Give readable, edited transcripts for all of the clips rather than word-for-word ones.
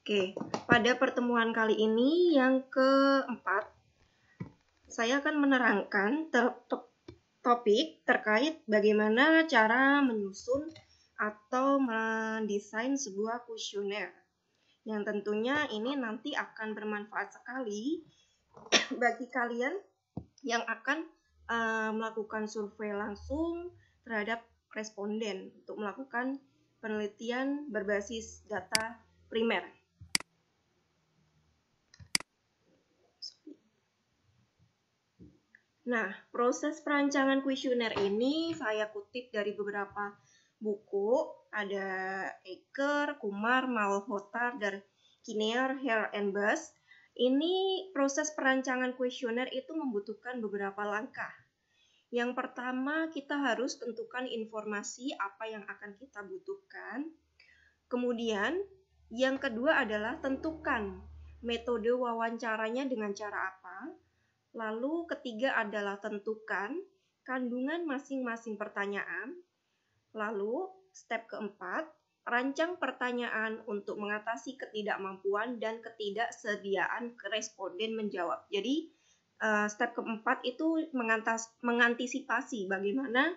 Oke, pada pertemuan kali ini yang keempat, saya akan menerangkan topik terkait bagaimana cara menyusun atau mendesain sebuah kuesioner. Yang tentunya ini nanti akan bermanfaat sekali bagi kalian yang akan melakukan survei langsung terhadap responden untuk melakukan penelitian berbasis data primer. Nah, proses perancangan kuesioner ini saya kutip dari beberapa buku, ada Eker, Kumar, Malhotra, dan Kinnear, Hare, and Bass. Ini proses perancangan kuesioner itu membutuhkan beberapa langkah. Yang pertama, kita harus tentukan informasi apa yang akan kita butuhkan. Kemudian, yang kedua adalah tentukan metode wawancaranya dengan cara apa. Lalu ketiga adalah tentukan kandungan masing-masing pertanyaan. Lalu step keempat, rancang pertanyaan untuk mengatasi ketidakmampuan dan ketidaksediaan responden menjawab. Jadi step keempat itu mengantisipasi bagaimana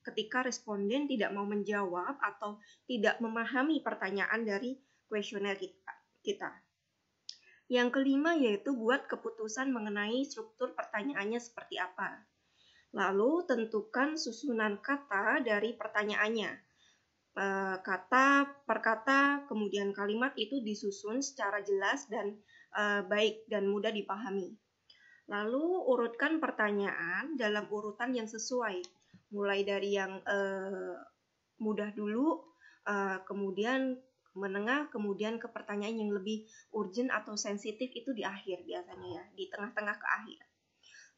ketika responden tidak mau menjawab atau tidak memahami pertanyaan dari kuesioner kita. Yang kelima yaitu buat keputusan mengenai struktur pertanyaannya seperti apa. Lalu tentukan susunan kata dari pertanyaannya. Kata per kata, kemudian kalimat itu disusun secara jelas dan baik dan mudah dipahami. Lalu urutkan pertanyaan dalam urutan yang sesuai. Mulai dari yang mudah dulu, kemudian menengah, kemudian ke pertanyaan yang lebih urgent atau sensitif itu di akhir biasanya ya, di tengah-tengah ke akhir.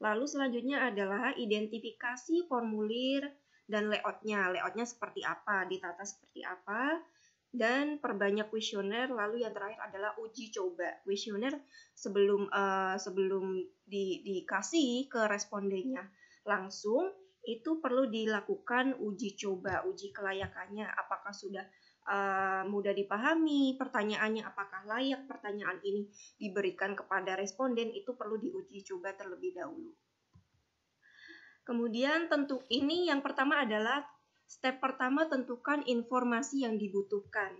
Lalu selanjutnya adalah identifikasi formulir dan layoutnya. Layoutnya seperti apa, ditata seperti apa, dan perbanyak kuesioner. Lalu yang terakhir adalah uji coba. Kuesioner sebelum dikasih ke respondennya langsung, itu perlu dilakukan uji coba, uji kelayakannya, apakah sudah mudah dipahami, pertanyaannya apakah layak pertanyaan ini diberikan kepada responden, itu perlu diuji coba terlebih dahulu. Kemudian ini yang pertama adalah step pertama, tentukan informasi yang dibutuhkan.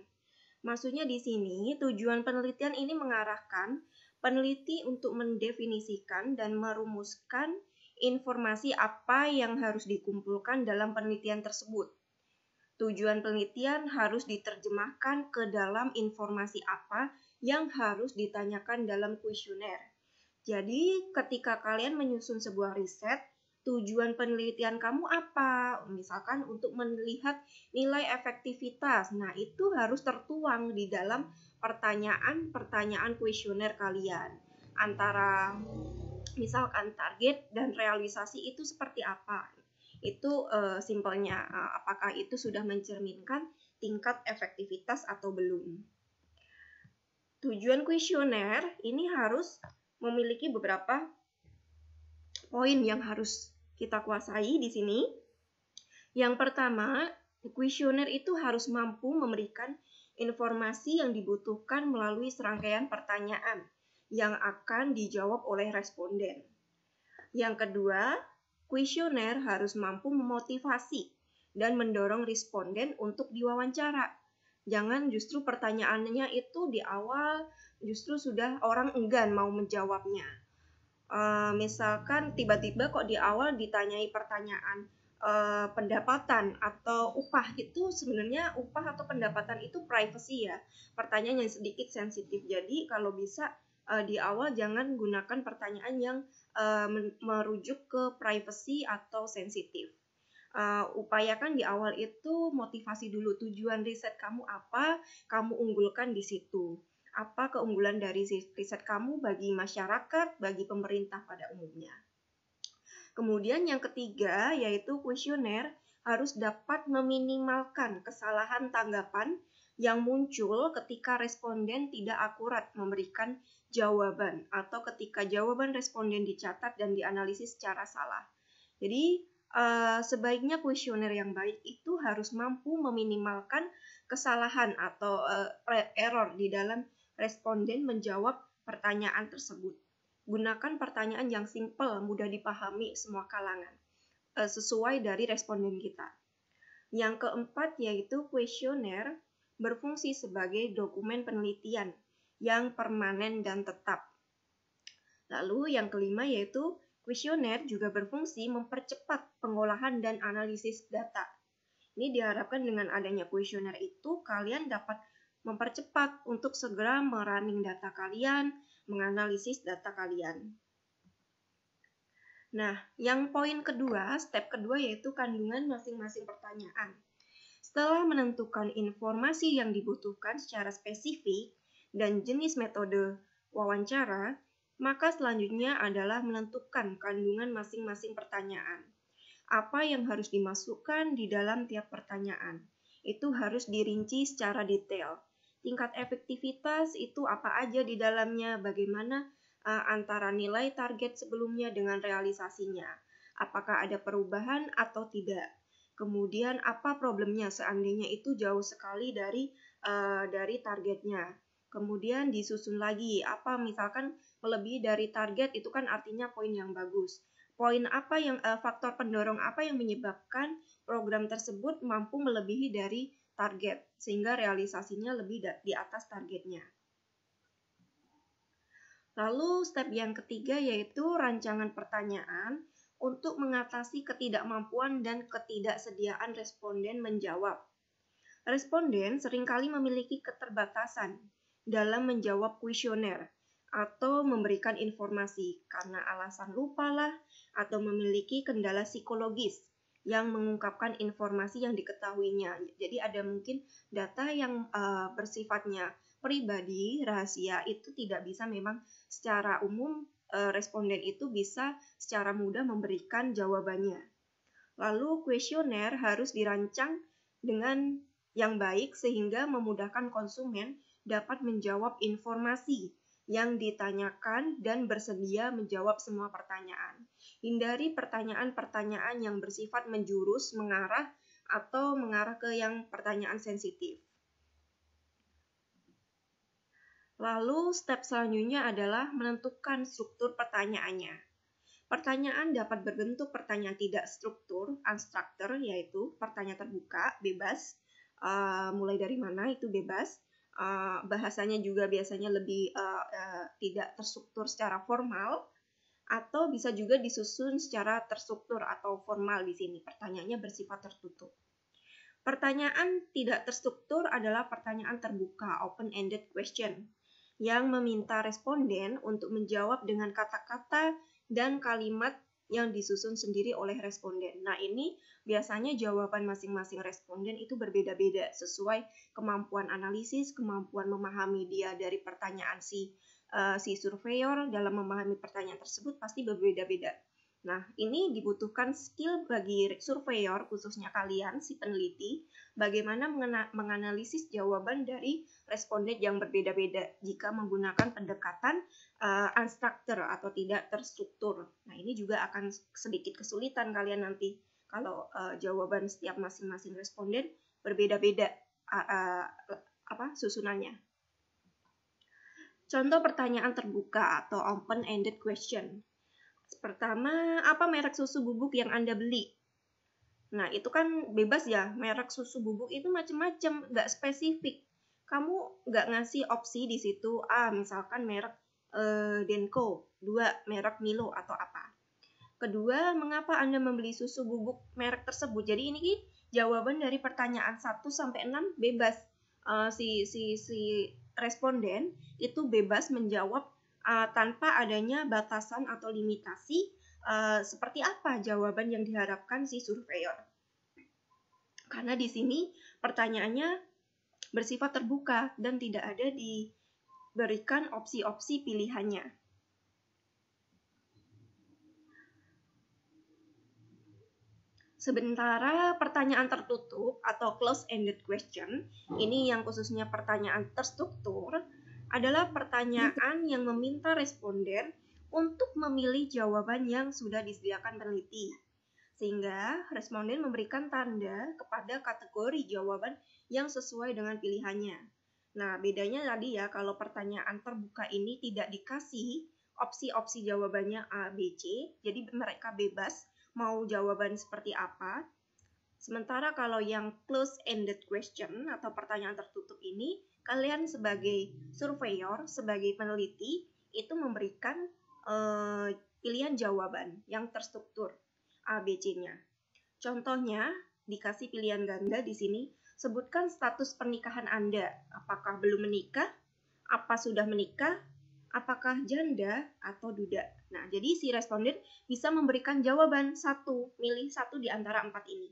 Maksudnya di sini tujuan penelitian ini mengarahkan peneliti untuk mendefinisikan dan merumuskan informasi apa yang harus dikumpulkan dalam penelitian tersebut. Tujuan penelitian harus diterjemahkan ke dalam informasi apa yang harus ditanyakan dalam kuesioner. Jadi, ketika kalian menyusun sebuah riset, tujuan penelitian kamu apa? Misalkan untuk melihat nilai efektivitas. Nah, itu harus tertuang di dalam pertanyaan kuesioner kalian. Antara misalkan target dan realisasi itu seperti apa? Itu simpelnya, apakah itu sudah mencerminkan tingkat efektivitas atau belum. Tujuan kuesioner ini harus memiliki beberapa poin yang harus kita kuasai di sini. Yang pertama, kuesioner itu harus mampu memberikan informasi yang dibutuhkan melalui serangkaian pertanyaan yang akan dijawab oleh responden. Yang kedua, kuesioner harus mampu memotivasi dan mendorong responden untuk diwawancara. Jangan justru pertanyaannya itu di awal justru sudah orang enggan mau menjawabnya. Misalkan tiba-tiba kok di awal ditanyai pertanyaan pendapatan atau upah, itu sebenarnya upah atau pendapatan itu privacy ya, pertanyaan yang sedikit sensitif. Jadi kalau bisa di awal jangan gunakan pertanyaan yang merujuk ke privacy atau sensitif. Upayakan di awal itu motivasi dulu, tujuan riset kamu apa, kamu unggulkan di situ. Apa keunggulan dari riset kamu bagi masyarakat, bagi pemerintah pada umumnya. Kemudian yang ketiga yaitu kuesioner harus dapat meminimalkan kesalahan tanggapan yang muncul ketika responden tidak akurat memberikan jawaban atau ketika jawaban responden dicatat dan dianalisis secara salah. Jadi sebaiknya kuesioner yang baik itu harus mampu meminimalkan kesalahan atau error di dalam responden menjawab pertanyaan tersebut. Gunakan pertanyaan yang simple, mudah dipahami semua kalangan, sesuai dari responden kita. Yang keempat yaitu kuesioner berfungsi sebagai dokumen penelitian yang permanen dan tetap. Lalu yang kelima yaitu kuesioner juga berfungsi mempercepat pengolahan dan analisis data. Ini diharapkan dengan adanya kuesioner itu kalian dapat mempercepat untuk segera merunning data kalian, menganalisis data kalian. Nah, yang poin kedua, step kedua yaitu kandungan masing-masing pertanyaan. Setelah menentukan informasi yang dibutuhkan secara spesifik dan jenis metode wawancara, maka selanjutnya adalah menentukan kandungan masing-masing pertanyaan. Apa yang harus dimasukkan di dalam tiap pertanyaan? Itu harus dirinci secara detail. Tingkat efektivitas itu apa aja di dalamnya, bagaimana antara nilai target sebelumnya dengan realisasinya. Apakah ada perubahan atau tidak? Kemudian apa problemnya seandainya itu jauh sekali dari targetnya. Kemudian disusun lagi, apa misalkan melebihi dari target itu kan artinya poin yang bagus. Poin apa yang faktor pendorong apa yang menyebabkan program tersebut mampu melebihi dari target sehingga realisasinya lebih di atas targetnya. Lalu step yang ketiga yaitu rancangan pertanyaan untuk mengatasi ketidakmampuan dan ketidaksediaan responden menjawab. Responden seringkali memiliki keterbatasan dalam menjawab kuesioner atau memberikan informasi karena alasan lupalah atau memiliki kendala psikologis yang mengungkapkan informasi yang diketahuinya. Jadi ada mungkin data yang bersifatnya pribadi, rahasia, itu tidak bisa memang secara umum responden itu bisa secara mudah memberikan jawabannya. Lalu kuesioner harus dirancang dengan yang baik sehingga memudahkan konsumen dapat menjawab informasi yang ditanyakan dan bersedia menjawab semua pertanyaan. Hindari pertanyaan-pertanyaan yang bersifat menjurus, mengarah, atau mengarah ke yang pertanyaan sensitif. Lalu step selanjutnya adalah menentukan struktur pertanyaannya. Pertanyaan dapat berbentuk pertanyaan tidak struktur, unstructured, yaitu pertanyaan terbuka, bebas, mulai dari mana itu bebas. Bahasanya juga biasanya lebih tidak terstruktur secara formal, atau bisa juga disusun secara terstruktur atau formal di sini. Pertanyaannya bersifat tertutup. Pertanyaan tidak terstruktur adalah pertanyaan terbuka, open-ended question, yang meminta responden untuk menjawab dengan kata-kata dan kalimat yang disusun sendiri oleh responden. Nah, ini biasanya jawaban masing-masing responden itu berbeda-beda sesuai kemampuan analisis, kemampuan memahami dia dari pertanyaan si surveyor dalam memahami pertanyaan tersebut pasti berbeda-beda. Nah, ini dibutuhkan skill bagi surveyor, khususnya kalian, si peneliti, bagaimana menganalisis jawaban dari responden yang berbeda-beda jika menggunakan pendekatan unstructured atau tidak terstruktur. Nah, ini juga akan sedikit kesulitan kalian nanti kalau jawaban setiap masing-masing responden berbeda-beda susunannya. Contoh pertanyaan terbuka atau open-ended question. Pertama, apa merek susu bubuk yang Anda beli? Nah, itu kan bebas ya, merek susu bubuk itu macam-macam, nggak spesifik. Kamu nggak ngasih opsi di situ, misalkan merek Denko, 2 merek Milo atau apa. Kedua, mengapa Anda membeli susu bubuk merek tersebut? Jadi ini jawaban dari pertanyaan 1 sampai 6 bebas. Si responden itu bebas menjawab tanpa adanya batasan atau limitasi seperti apa jawaban yang diharapkan si surveyor. Karena di sini pertanyaannya bersifat terbuka dan tidak ada diberikan opsi-opsi pilihannya. Sementara pertanyaan tertutup atau close-ended question, ini yang khususnya pertanyaan terstruktur, adalah pertanyaan yang meminta responden untuk memilih jawaban yang sudah disediakan peneliti. Sehingga responden memberikan tanda kepada kategori jawaban yang sesuai dengan pilihannya. Nah, bedanya tadi ya, kalau pertanyaan terbuka ini tidak dikasih opsi-opsi jawabannya A, B, C, jadi mereka bebas mau jawaban seperti apa. Sementara kalau yang close-ended question atau pertanyaan tertutup ini, kalian sebagai surveyor, sebagai peneliti, itu memberikan pilihan jawaban yang terstruktur A, B, C-nya. Contohnya, dikasih pilihan ganda di sini, sebutkan status pernikahan Anda. Apakah belum menikah? Apa sudah menikah? Apakah janda atau duda? Nah, jadi si responden bisa memberikan jawaban satu, milih satu di antara 4 ini.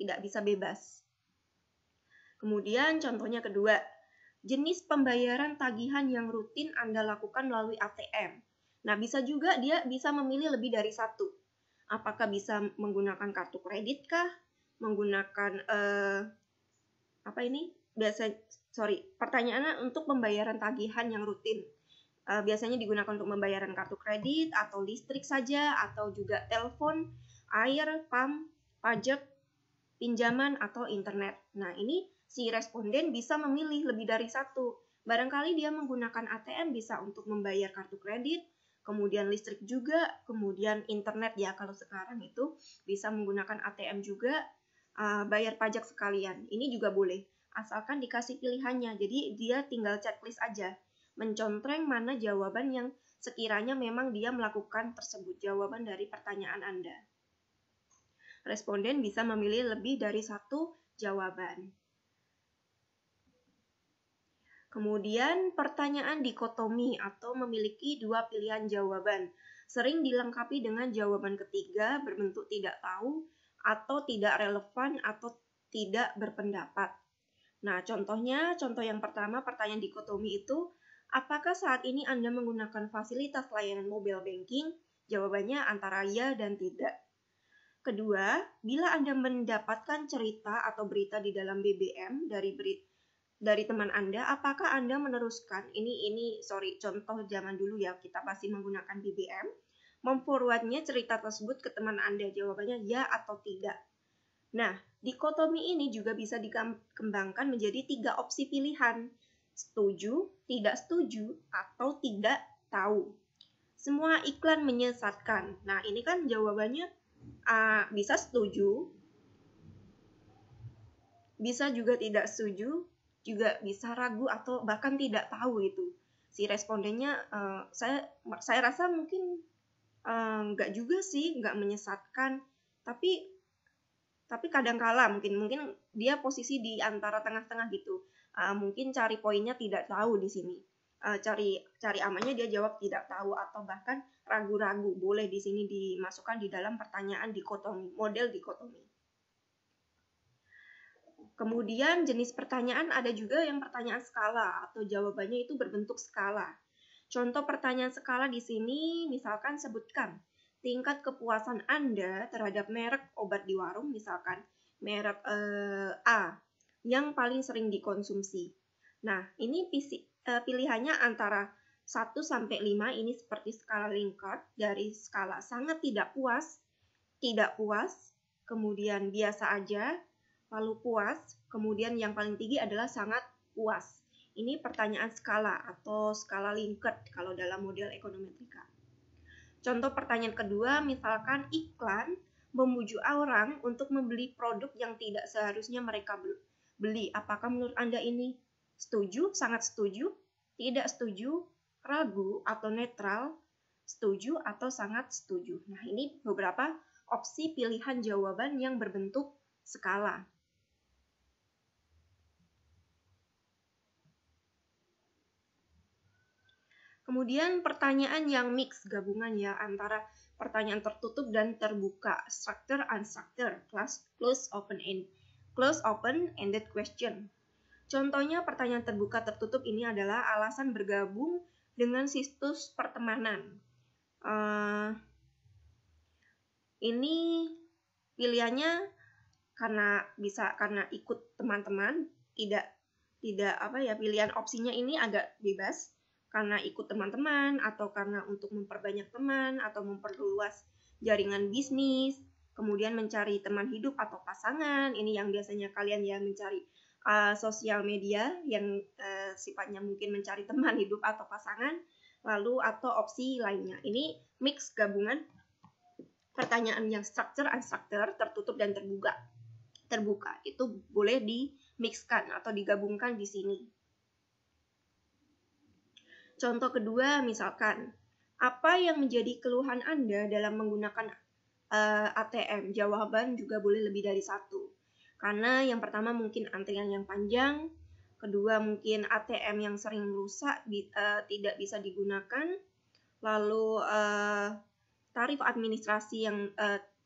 Tidak bisa bebas. Kemudian contohnya kedua, jenis pembayaran tagihan yang rutin Anda lakukan melalui ATM. Nah, bisa juga dia bisa memilih lebih dari satu. Apakah bisa menggunakan kartu kredit kah? Menggunakan pertanyaannya untuk pembayaran tagihan yang rutin. Biasanya digunakan untuk pembayaran kartu kredit atau listrik saja, atau juga telepon, air, PAM, pajak, pinjaman, atau internet. Nah, ini si responden bisa memilih lebih dari satu. Barangkali dia menggunakan ATM bisa untuk membayar kartu kredit, kemudian listrik juga, kemudian internet ya kalau sekarang itu bisa menggunakan ATM juga, bayar pajak sekalian. Ini juga boleh, asalkan dikasih pilihannya. Jadi dia tinggal checklist aja, mencontreng mana jawaban yang sekiranya memang dia melakukan tersebut, jawaban dari pertanyaan Anda. Responden bisa memilih lebih dari satu jawaban. Kemudian pertanyaan dikotomi atau memiliki dua pilihan jawaban. Sering dilengkapi dengan jawaban ketiga berbentuk tidak tahu atau tidak relevan atau tidak berpendapat. Nah, contoh yang pertama, pertanyaan dikotomi itu, apakah saat ini Anda menggunakan fasilitas layanan mobile banking? Jawabannya antara ya dan tidak. Kedua, bila Anda mendapatkan cerita atau berita di dalam BBM dari teman Anda, apakah Anda meneruskan? Contoh zaman dulu ya, kita pasti menggunakan BBM. Memforwardnya cerita tersebut ke teman Anda, jawabannya ya atau tidak. Nah, dikotomi ini juga bisa dikembangkan menjadi 3 opsi pilihan. Setuju, tidak setuju, atau tidak tahu. Semua iklan menyesatkan. Nah, ini kan jawabannya bisa setuju, bisa juga tidak setuju, juga bisa ragu atau bahkan tidak tahu itu. Si respondennya saya rasa mungkin nggak juga sih, nggak menyesatkan, tapi kadangkala mungkin dia posisi di antara tengah-tengah gitu. Mungkin cari poinnya tidak tahu di sini. Cari amannya dia jawab tidak tahu atau bahkan ragu-ragu. Boleh di sini dimasukkan di dalam pertanyaan dikotomi, model dikotomi. Kemudian jenis pertanyaan ada juga yang pertanyaan skala atau jawabannya itu berbentuk skala. Contoh pertanyaan skala di sini misalkan sebutkan tingkat kepuasan Anda terhadap merek obat di warung, misalkan merek A yang paling sering dikonsumsi. Nah, ini pilihannya antara 1 sampai 5, ini seperti skala Likert, dari skala sangat tidak puas, kemudian biasa aja, lalu puas, kemudian yang paling tinggi adalah sangat puas. Ini pertanyaan skala atau skala Likert kalau dalam model ekonometrika. Contoh pertanyaan kedua, misalkan iklan membujuk orang untuk membeli produk yang tidak seharusnya mereka beli. Apakah menurut Anda ini setuju, sangat setuju, tidak setuju, ragu atau netral, setuju atau sangat setuju? Nah, ini beberapa opsi pilihan jawaban yang berbentuk skala. Kemudian pertanyaan yang mix, gabungan ya antara pertanyaan tertutup dan terbuka, structure unstructured, close open-ended question. Contohnya pertanyaan terbuka tertutup ini adalah alasan bergabung dengan situs pertemanan. Ini pilihannya karena ikut teman-teman, tidak pilihan opsinya ini agak bebas. Karena ikut teman-teman, atau karena untuk memperbanyak teman, atau memperluas jaringan bisnis, kemudian mencari teman hidup atau pasangan. Ini yang biasanya kalian ya mencari sosial media yang sifatnya mungkin mencari teman hidup atau pasangan, lalu atau opsi lainnya. Ini mix gabungan pertanyaan yang structure, unstructured, tertutup dan terbuka. Itu boleh di-mixkan atau digabungkan di sini. Contoh kedua, misalkan, apa yang menjadi keluhan Anda dalam menggunakan ATM? Jawaban juga boleh lebih dari satu. Karena yang pertama mungkin antrian yang panjang, kedua mungkin ATM yang sering rusak, tidak bisa digunakan, lalu tarif administrasi yang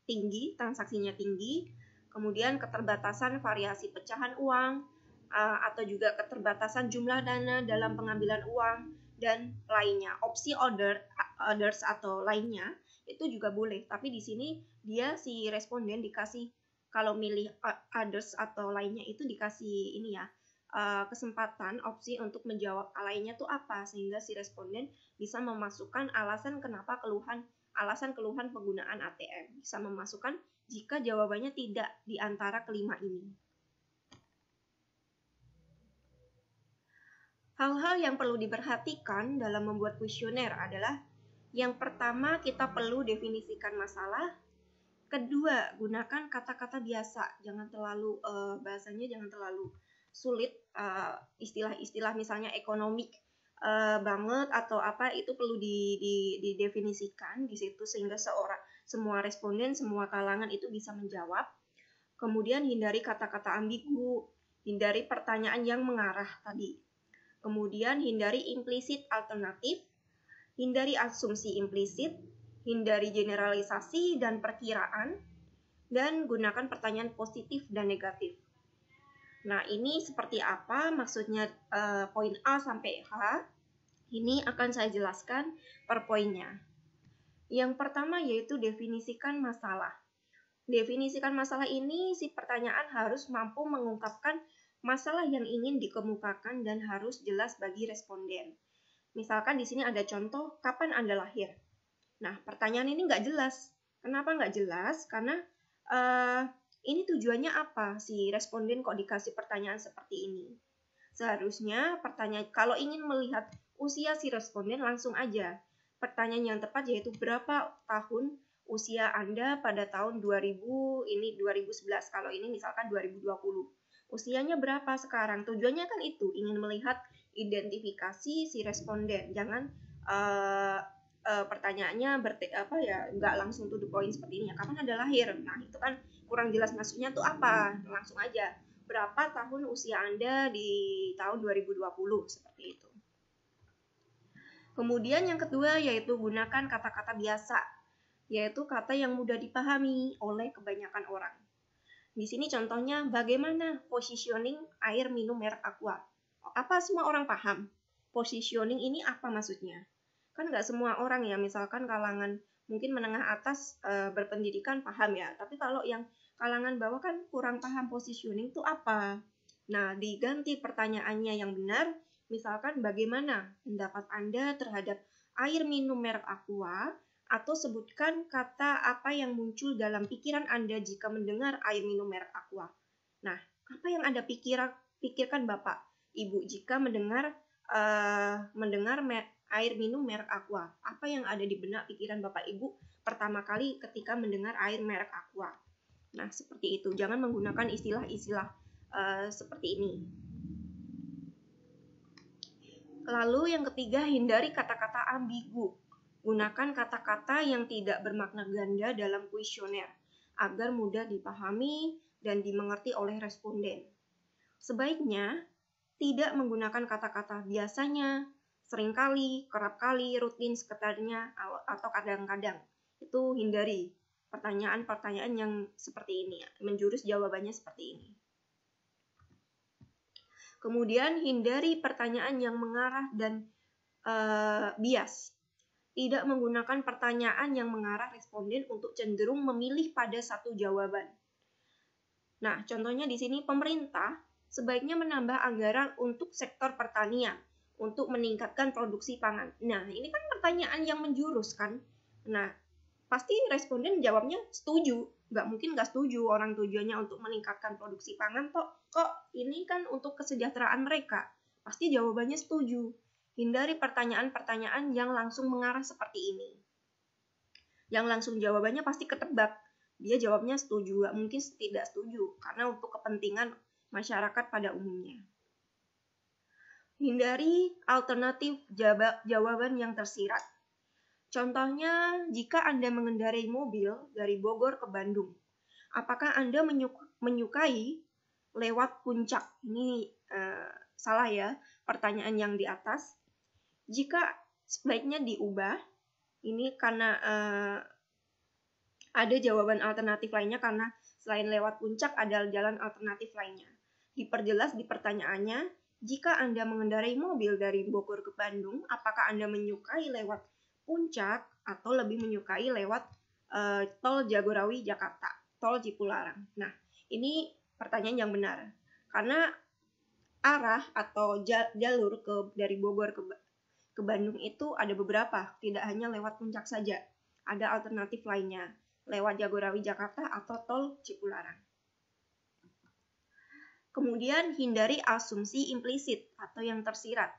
tinggi, transaksinya tinggi, kemudian keterbatasan variasi pecahan uang, atau juga keterbatasan jumlah dana dalam pengambilan uang, dan lainnya. Opsi others atau lainnya itu juga boleh, tapi di sini dia si responden dikasih, kalau milih others atau lainnya itu dikasih ini ya, kesempatan opsi untuk menjawab lainnya tuh apa, sehingga si responden bisa memasukkan alasan keluhan penggunaan ATM, bisa memasukkan jika jawabannya tidak di antara kelima ini. Hal-hal yang perlu diperhatikan dalam membuat kuesioner adalah yang pertama, kita perlu definisikan masalah. Kedua, gunakan kata-kata biasa, jangan terlalu bahasanya jangan terlalu sulit, istilah-istilah misalnya ekonomik banget atau apa, itu perlu didefinisikan di situ sehingga semua responden, semua kalangan itu bisa menjawab. Kemudian hindari kata-kata ambigu, hindari pertanyaan yang mengarah tadi. Kemudian hindari implisit alternatif, hindari asumsi implisit, hindari generalisasi dan perkiraan, dan gunakan pertanyaan positif dan negatif. Nah, ini seperti apa maksudnya poin A sampai H? Ini akan saya jelaskan per poinnya. Yang pertama yaitu definisikan masalah. Definisikan masalah ini, si pertanyaan harus mampu mengungkapkan masalah yang ingin dikemukakan dan harus jelas bagi responden. Misalkan di sini ada contoh, kapan Anda lahir? Nah, pertanyaan ini nggak jelas. Kenapa nggak jelas? Karena ini tujuannya apa? Si responden kok dikasih pertanyaan seperti ini? Seharusnya pertanyaan, kalau ingin melihat usia si responden, langsung aja. Pertanyaan yang tepat yaitu berapa tahun usia Anda pada tahun 2000, ini 2011, kalau ini misalkan 2020. Usianya berapa sekarang? Tujuannya kan itu, ingin melihat identifikasi si responden. Jangan pertanyaannya nggak langsung to the point seperti ini. Kapan Anda lahir? Nah, itu kan kurang jelas maksudnya tuh apa. Langsung aja, berapa tahun usia Anda di tahun 2020, seperti itu. Kemudian yang kedua yaitu gunakan kata-kata biasa, yaitu kata yang mudah dipahami oleh kebanyakan orang. Di sini contohnya, bagaimana positioning air minum merek Aqua? Apa semua orang paham? Positioning ini apa maksudnya? Kan nggak semua orang ya, misalkan kalangan mungkin menengah atas berpendidikan paham ya, tapi kalau yang kalangan bawah kan kurang paham positioning itu apa. Nah, diganti pertanyaannya yang benar, misalkan bagaimana pendapat Anda terhadap air minum merek Aqua? Atau sebutkan kata apa yang muncul dalam pikiran Anda jika mendengar air minum merek Aqua. Nah, apa yang Anda pikirkan Bapak, Ibu jika mendengar air minum merek Aqua? Apa yang ada di benak pikiran Bapak Ibu pertama kali ketika mendengar air merek Aqua? Nah, seperti itu. Jangan menggunakan istilah-istilah seperti ini. Lalu yang ketiga, hindari kata-kata ambigu. Gunakan kata-kata yang tidak bermakna ganda dalam kuesioner agar mudah dipahami dan dimengerti oleh responden. Sebaiknya tidak menggunakan kata-kata biasanya, seringkali, kerap kali, rutin, sekedarnya, atau kadang-kadang. Itu hindari pertanyaan-pertanyaan yang seperti ini, menjurus jawabannya seperti ini. Kemudian hindari pertanyaan yang mengarah dan bias. Tidak menggunakan pertanyaan yang mengarah responden untuk cenderung memilih pada satu jawaban. Nah, contohnya di sini pemerintah sebaiknya menambah anggaran untuk sektor pertanian untuk meningkatkan produksi pangan. Nah, ini kan pertanyaan yang menjurus kan. Nah, pasti responden jawabnya setuju Nggak mungkin nggak setuju, orang tujuannya untuk meningkatkan produksi pangan kok ini kan untuk kesejahteraan mereka. Pasti jawabannya setuju. Hindari pertanyaan-pertanyaan yang langsung mengarah seperti ini. Yang langsung jawabannya pasti ketebak. Dia jawabnya setuju, nggak mungkin tidak setuju, karena untuk kepentingan masyarakat pada umumnya. Hindari alternatif jawaban yang tersirat. Contohnya, jika Anda mengendarai mobil dari Bogor ke Bandung, apakah Anda menyukai lewat puncak? Ini salah ya, pertanyaan yang di atas. Jika sebaiknya diubah, ini karena ada jawaban alternatif lainnya, karena selain lewat puncak ada jalan alternatif lainnya. Diperjelas di pertanyaannya, jika Anda mengendarai mobil dari Bogor ke Bandung, apakah Anda menyukai lewat puncak atau lebih menyukai lewat tol Jagorawi Jakarta, tol Cipularang? Nah, ini pertanyaan yang benar. Karena arah atau jalur dari Bogor ke Bandung itu ada beberapa, tidak hanya lewat puncak saja. Ada alternatif lainnya, lewat Jagorawi Jakarta atau tol Cipularang. Kemudian hindari asumsi implisit atau yang tersirat.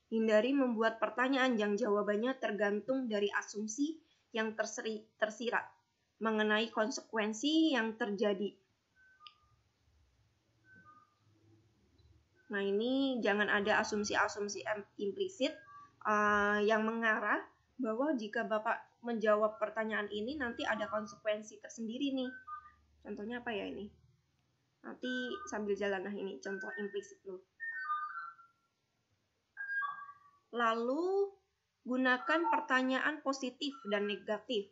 Hindari membuat pertanyaan yang jawabannya tergantung dari asumsi yang tersirat mengenai konsekuensi yang terjadi. Nah, ini jangan ada asumsi-asumsi implisit yang mengarah bahwa jika Bapak menjawab pertanyaan ini nanti ada konsekuensi tersendiri nih. Contohnya apa ya ini? Nanti sambil jalan, nah ini contoh implisit loh. Lalu gunakan pertanyaan positif dan negatif.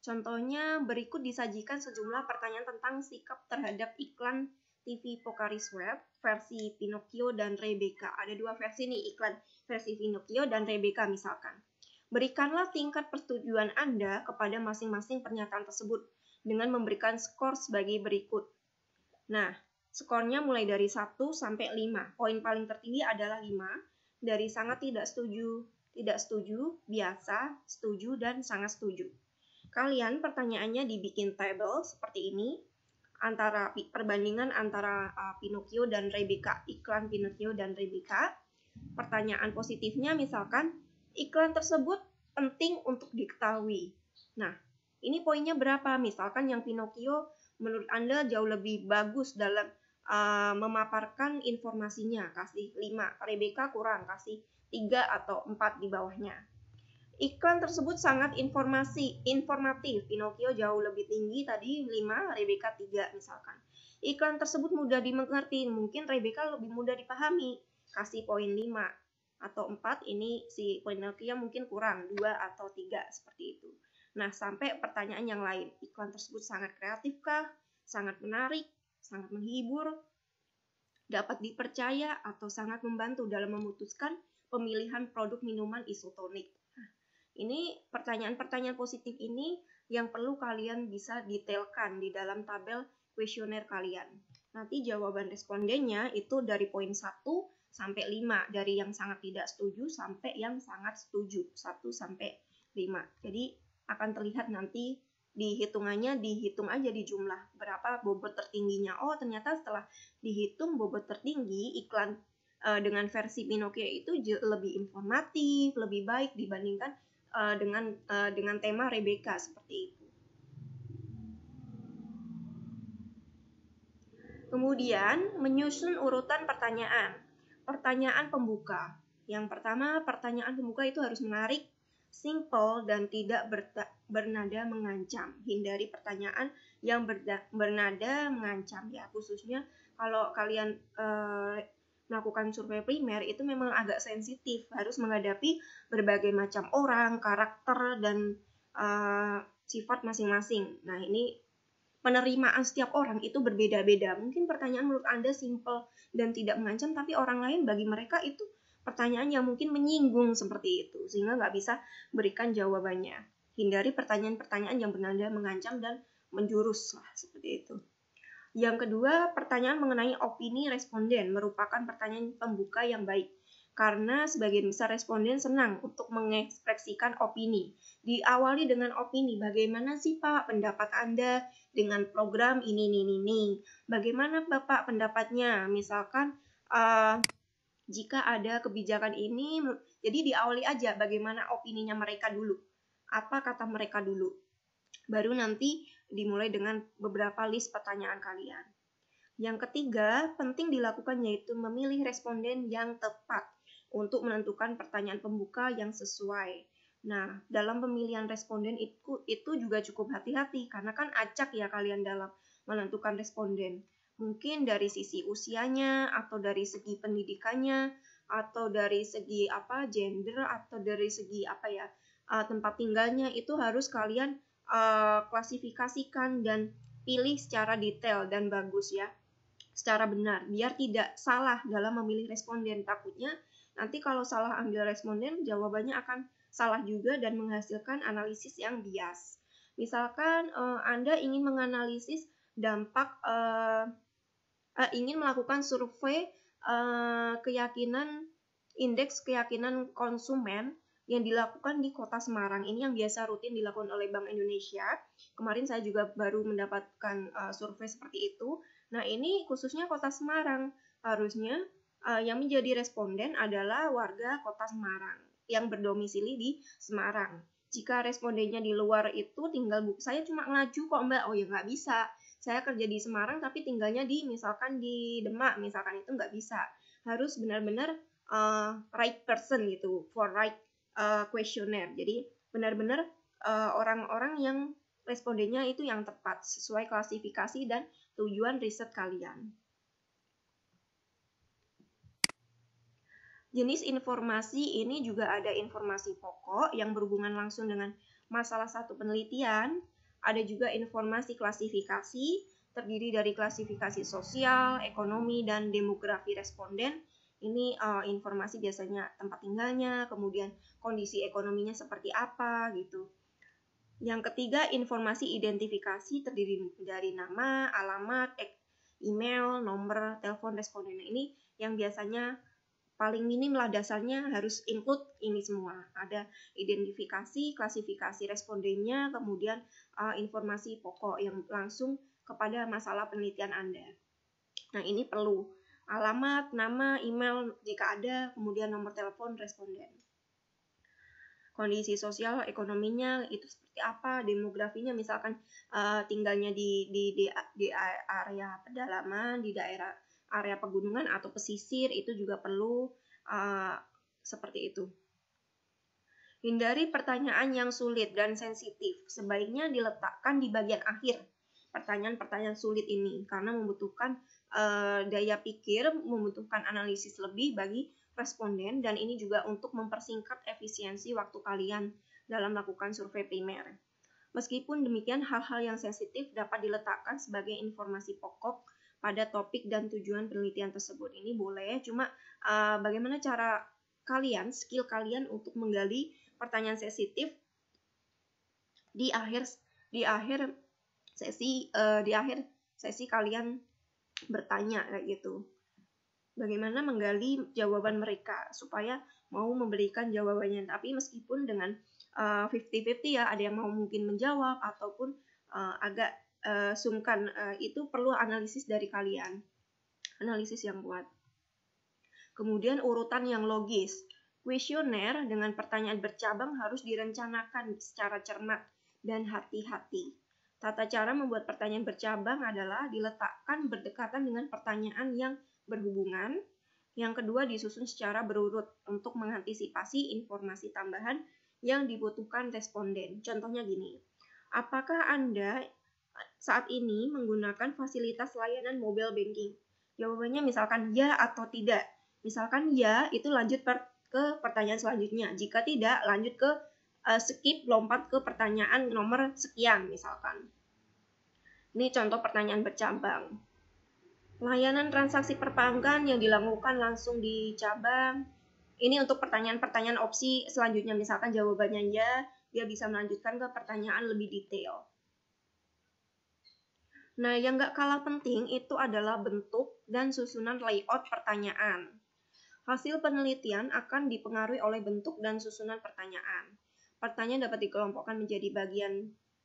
Contohnya berikut disajikan sejumlah pertanyaan tentang sikap terhadap iklan TV Pocari Sweat versi Pinocchio dan Rebecca. Ada dua versi nih, iklan versi Pinocchio dan Rebecca misalkan. Berikanlah tingkat persetujuan Anda kepada masing-masing pernyataan tersebut dengan memberikan skor sebagai berikut. Nah, skornya mulai dari 1 sampai 5. Poin paling tertinggi adalah 5. Dari sangat tidak setuju, biasa, setuju, dan sangat setuju. Kalian pertanyaannya dibikin table seperti ini, perbandingan antara Pinocchio dan Rebecca, iklan Pinocchio dan Rebecca. Pertanyaan positifnya misalkan, iklan tersebut penting untuk diketahui. Nah, ini poinnya berapa? Misalkan yang Pinocchio menurut Anda jauh lebih bagus dalam memaparkan informasinya, kasih 5. Rebecca kurang, kasih 3 atau 4 di bawahnya. Iklan tersebut sangat informatif. Pinocchio jauh lebih tinggi tadi 5, Rebecca 3 misalkan. Iklan tersebut mudah dimengerti, mungkin Rebecca lebih mudah dipahami, kasih poin 5 atau 4. Ini si Pinocchio mungkin kurang, 2 atau 3 seperti itu. Nah, sampai pertanyaan yang lain. Iklan tersebut sangat kreatif kah? Sangat menarik? Sangat menghibur? Dapat dipercaya atau sangat membantu dalam memutuskan pemilihan produk minuman isotonik? Nah, ini pertanyaan-pertanyaan positif ini yang perlu kalian bisa detailkan di dalam tabel kuesioner kalian. Nanti jawaban respondennya itu dari poin 1 sampai 5. Dari yang sangat tidak setuju sampai yang sangat setuju. 1 sampai 5. Jadi akan terlihat nanti dihitung aja di jumlah berapa bobot tertingginya. Oh, ternyata setelah dihitung bobot tertinggi iklan dengan versi Pinocchio itu lebih informatif, lebih baik dibandingkan dengan tema Rebecca seperti itu. Kemudian menyusun urutan pertanyaan. Pertanyaan pembuka. Yang pertama, pertanyaan pembuka itu harus menarik, simple, dan tidak bernada mengancam. Hindari pertanyaan yang bernada mengancam ya, khususnya kalau kalian melakukan survei primer itu memang agak sensitif, harus menghadapi berbagai macam orang, karakter, dan sifat masing-masing. Nah, ini penerimaan setiap orang itu berbeda-beda. Mungkin pertanyaan menurut Anda simple dan tidak mengancam, tapi orang lain bagi mereka itu pertanyaan yang mungkin menyinggung seperti itu, sehingga nggak bisa berikan jawabannya. Hindari pertanyaan-pertanyaan yang bernada mengancam dan menjurus lah, seperti itu. Yang kedua, pertanyaan mengenai opini responden merupakan pertanyaan pembuka yang baik. karena sebagian besar responden senang untuk mengekspresikan opini. Diawali dengan opini, bagaimana sih Pak pendapat Anda dengan program ini. Bagaimana Bapak pendapatnya? Misalkan jika ada kebijakan ini, jadi diawali aja bagaimana opininya mereka dulu. Apa kata mereka dulu. Baru nanti dimulai dengan beberapa list pertanyaan kalian. Yang ketiga, penting dilakukan yaitu memilih responden yang tepat untuk menentukan pertanyaan pembuka yang sesuai. Nah, dalam pemilihan responden itu juga cukup hati-hati karena kan acak ya kalian dalam menentukan responden. Mungkin dari sisi usianya atau dari segi pendidikannya atau dari segi gender atau dari segi tempat tinggalnya itu harus kalian klasifikasikan dan pilih secara detail dan bagus ya. Secara benar, biar tidak salah dalam memilih responden. Takutnya nanti kalau salah ambil responden, jawabannya akan salah juga dan menghasilkan analisis yang bias. Misalkan Anda ingin menganalisis dampak, ingin melakukan survei indeks keyakinan konsumen yang dilakukan di Kota Semarang. Ini yang biasa rutin dilakukan oleh Bank Indonesia. Kemarin saya juga baru mendapatkan survei seperti itu. Nah, ini khususnya Kota Semarang. Harusnya yang menjadi responden adalah warga Kota Semarang yang berdomisili di Semarang. Jika respondennya di luar itu tinggal saya cuma ngelaju kok Mbak. Oh ya nggak bisa. Saya kerja di Semarang tapi tinggalnya misalkan di Demak, misalkan itu nggak bisa. Harus benar-benar right person gitu, for right questionnaire. Jadi benar-benar orang-orang yang respondennya itu yang tepat sesuai klasifikasi dan tujuan riset kalian. Jenis informasi ini juga ada informasi pokok yang berhubungan langsung dengan masalah satu penelitian. Ada juga informasi klasifikasi, terdiri dari klasifikasi sosial, ekonomi, dan demografi responden. Ini informasi biasanya tempat tinggalnya, kemudian kondisi ekonominya seperti apa gitu. Yang ketiga, informasi identifikasi terdiri dari nama, alamat, email, nomor telepon responden. Ini yang biasanya paling minim lah dasarnya harus include ini semua. Ada identifikasi, klasifikasi respondennya, kemudian informasi pokok yang langsung kepada masalah penelitian Anda. Nah, ini perlu alamat, nama, email jika ada, kemudian nomor telepon responden. Kondisi sosial ekonominya itu seperti apa, demografinya misalkan tinggalnya di area pedalaman, di daerah area pegunungan atau pesisir, itu juga perlu seperti itu. Hindari pertanyaan yang sulit dan sensitif. Sebaiknya diletakkan di bagian akhir pertanyaan-pertanyaan sulit ini karena membutuhkan daya pikir, membutuhkan analisis lebih bagi responden, dan ini juga untuk mempersingkat efisiensi waktu kalian dalam melakukan survei primer. Meskipun demikian, hal-hal yang sensitif dapat diletakkan sebagai informasi pokok pada topik dan tujuan penelitian tersebut. Ini boleh, cuma bagaimana cara kalian, skill kalian untuk menggali pertanyaan sensitif di akhir sesi kalian bertanya kayak gitu. Bagaimana menggali jawaban mereka supaya mau memberikan jawabannya, tapi meskipun dengan 50-50 ya, ada yang mau mungkin menjawab ataupun agak sungkan, itu perlu analisis dari kalian, analisis yang kuat. Kemudian urutan yang logis. Kuesioner dengan pertanyaan bercabang harus direncanakan secara cermat dan hati-hati. Tata cara membuat pertanyaan bercabang adalah diletakkan berdekatan dengan pertanyaan yang berhubungan. Yang kedua, disusun secara berurut untuk mengantisipasi informasi tambahan yang dibutuhkan responden. Contohnya gini, apakah Anda saat ini menggunakan fasilitas layanan mobile banking? Jawabannya misalkan ya atau tidak. Misalkan ya, itu lanjut ke pertanyaan selanjutnya. Jika tidak, lanjut ke skip, lompat ke pertanyaan nomor sekian misalkan. Ini contoh pertanyaan bercabang. Layanan transaksi perbankan yang dilakukan langsung di cabang. Ini untuk pertanyaan-pertanyaan opsi selanjutnya. Misalkan jawabannya ya, dia bisa melanjutkan ke pertanyaan lebih detail. Nah, yang gak kalah penting itu adalah bentuk dan susunan layout pertanyaan. Hasil penelitian akan dipengaruhi oleh bentuk dan susunan pertanyaan. Pertanyaan dapat dikelompokkan menjadi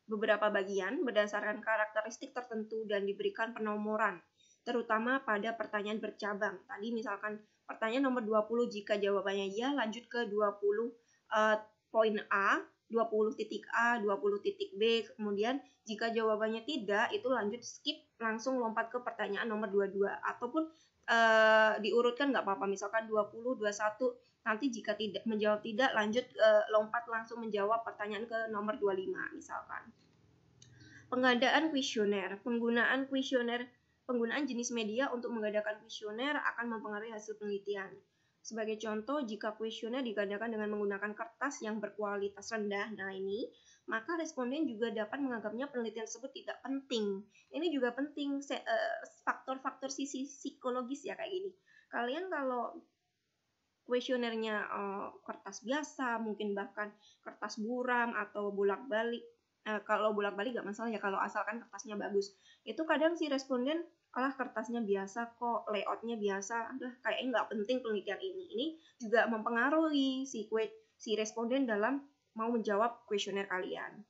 beberapa bagian berdasarkan karakteristik tertentu dan diberikan penomoran, terutama pada pertanyaan bercabang. Tadi misalkan pertanyaan nomor 20, jika jawabannya ya, lanjut ke 20 poin A, 20 titik A, 20 titik B, kemudian jika jawabannya tidak, itu lanjut skip, langsung lompat ke pertanyaan nomor 22, ataupun diurutkan nggak apa-apa, misalkan 20, 21, nanti jika tidak menjawab tidak, lanjut lompat langsung menjawab pertanyaan ke nomor 25 misalkan. Pengadaan kuesioner. Penggunaan jenis media untuk mengadakan kuesioner akan mempengaruhi hasil penelitian. Sebagai contoh, jika kuesioner diadakan dengan menggunakan kertas yang berkualitas rendah, nah ini, maka responden juga dapat menganggapnya penelitian tersebut tidak penting. Ini juga penting, faktor-faktor sisi psikologis ya kayak gini. Kalian kalau kuesionernya kertas biasa, mungkin bahkan kertas buram atau bolak-balik, kalau bolak-balik gak masalah ya, kalau asalkan kertasnya bagus. Itu kadang si responden, alah kertasnya biasa kok, layoutnya biasa, udah kayaknya nggak penting penelitian ini. Ini juga mempengaruhi si responden dalam mau menjawab kuesioner kalian.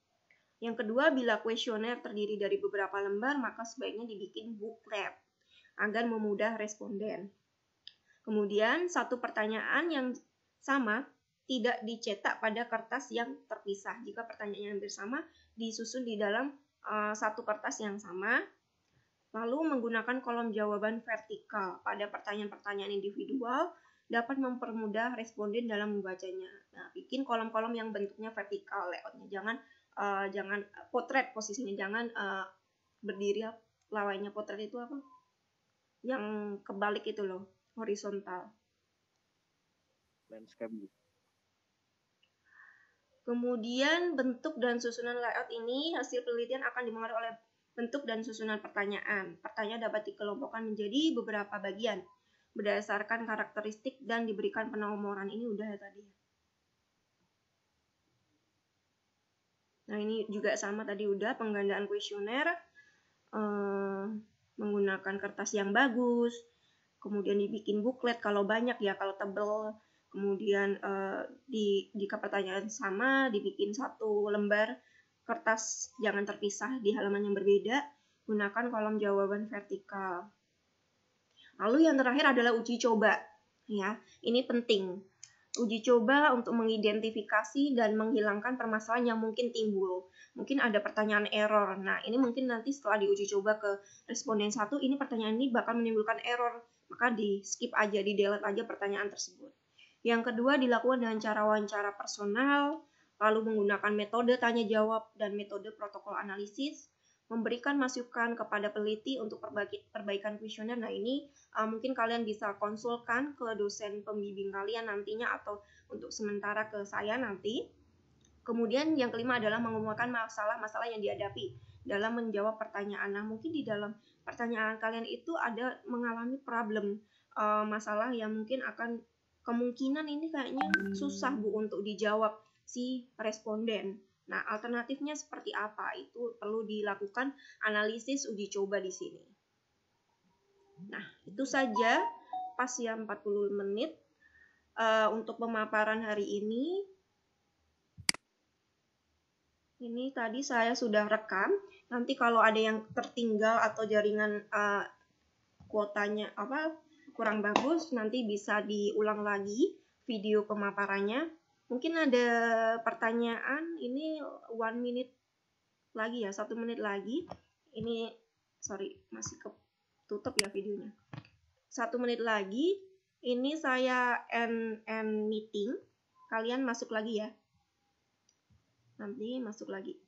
Yang kedua, bila kuesioner terdiri dari beberapa lembar, maka sebaiknya dibikin booklet agar memudah responden. Kemudian, satu pertanyaan yang sama tidak dicetak pada kertas yang terpisah. Jika pertanyaan yang bersama disusun di dalam satu kertas yang sama, lalu menggunakan kolom jawaban vertikal pada pertanyaan-pertanyaan individual dapat mempermudah responden dalam membacanya. Nah, bikin kolom-kolom yang bentuknya vertikal layoutnya, jangan potret posisinya, jangan berdiri lawainya. Potret itu apa? Yang kebalik itu loh, horizontal. Landscape. Kemudian bentuk dan susunan layout ini, hasil penelitian akan dipengaruhi oleh bentuk dan susunan pertanyaan. Pertanyaan dapat dikelompokkan menjadi beberapa bagian berdasarkan karakteristik dan diberikan penomoran. Ini udah ya tadi. Nah, ini juga sama tadi udah, penggandaan kuesioner, menggunakan kertas yang bagus, kemudian dibikin booklet kalau banyak ya, kalau tebel. Kemudian jika pertanyaan sama, dibikin satu lembar kertas, jangan terpisah di halaman yang berbeda, gunakan kolom jawaban vertikal. Lalu yang terakhir adalah uji coba. Ya, ini penting. Uji coba untuk mengidentifikasi dan menghilangkan permasalahan yang mungkin timbul. Mungkin ada pertanyaan error. Nah, ini mungkin nanti setelah diuji coba ke responden 1, ini pertanyaan ini bakal menimbulkan error. Maka di skip aja, di delete aja pertanyaan tersebut. Yang kedua, dilakukan dengan cara wawancara personal, lalu menggunakan metode tanya jawab dan metode protokol analisis, memberikan masukan kepada peneliti untuk perbaikan kuesioner. Nah, ini mungkin kalian bisa konsulkan ke dosen pembimbing kalian nantinya, atau untuk sementara ke saya nanti. Kemudian yang kelima adalah mengumpulkan masalah-masalah yang dihadapi dalam menjawab pertanyaan. Nah, mungkin di dalam pertanyaan kalian itu ada mengalami problem, masalah yang mungkin akan kemungkinan ini kayaknya susah Bu untuk dijawab si responden. Nah, alternatifnya seperti apa? Itu perlu dilakukan analisis uji coba di sini. Nah, itu saja pas ya 40 menit untuk pemaparan hari ini. Ini tadi saya sudah rekam. Nanti kalau ada yang tertinggal atau jaringan kuotanya kurang bagus, nanti bisa diulang lagi video pemaparannya. Mungkin ada pertanyaan, ini 1 minute lagi ya, 1 menit lagi. Ini, sorry, masih ketutup ya videonya. 1 menit lagi, ini saya end meeting. Kalian masuk lagi ya. Nanti masuk lagi.